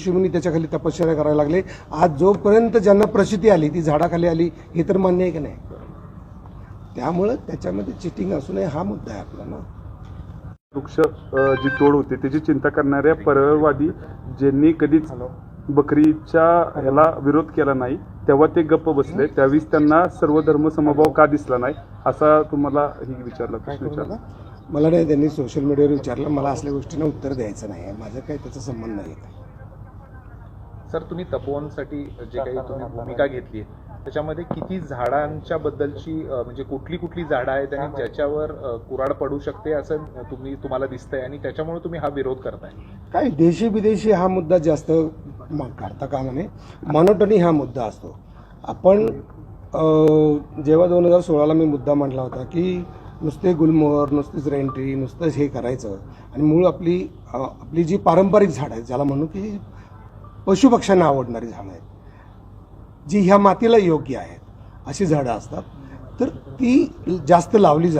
ऋषीमुनी त्याच्याखाली तपश्चर्या करायला लागले. आज जोपर्यंत ज्यांना प्रचिती आली ती झाडाखाली आली, हे तर मान्य आहे की नाही. त्यामुळं त्याच्यामध्ये चिटिंग असू नये हा मुद्दा आहे आपला ना. वृक्ष जी तोड होते त्याची चिंता करणाऱ्या पर्यावरणवादी ज्यांनी कधीच बकरीच्या ह्याला विरोध केला नाही तेव्हा ते गप्प बसले, त्यावेळेस त्यांना सर्व धर्म समभाव का दिसला नाही असा तुम्हाला ही विचारला प्रश्न विचारला. मला नाही, त्यांनी सोशल मीडियावर विचारलं. मला असल्या गोष्टींना उत्तर द्यायचं नाही आहे. माझं काही त्याचा संबंध नाही. सर, तुम्ही तपोवनसाठी जे काही तुम्ही भूमिका घेतली आहे त्याच्यामध्ये किती झाडांच्या बद्दलची म्हणजे कुठली कुठली झाडं आहेत आणि ज्याच्यावर कुऱ्हाड पडू शकते असं तुम्हाला दिसतंय आणि त्याच्यामुळे तुम्ही हा विरोध करताय? काय देशी विदेशी हा मुद्दा जास्त काढता कामा नये. मोनोटोनी हा मुद्दा असतो. आपण जेव्हा 2016ला मी मुद्दा मांडला होता की नुसते गुलमोहर, नुसतीच रेंट्री, नुसतंच हे करायचं आणि मूळ आपली जी पारंपरिक झाडं आहेत, ज्याला म्हणू की पशुपक्ष्यांना आवडणारी झाडं आहेत, जी ह्या मातीला योग्य आहेत, अशी झाडं असतात, तर ती जास्त लावली जातात.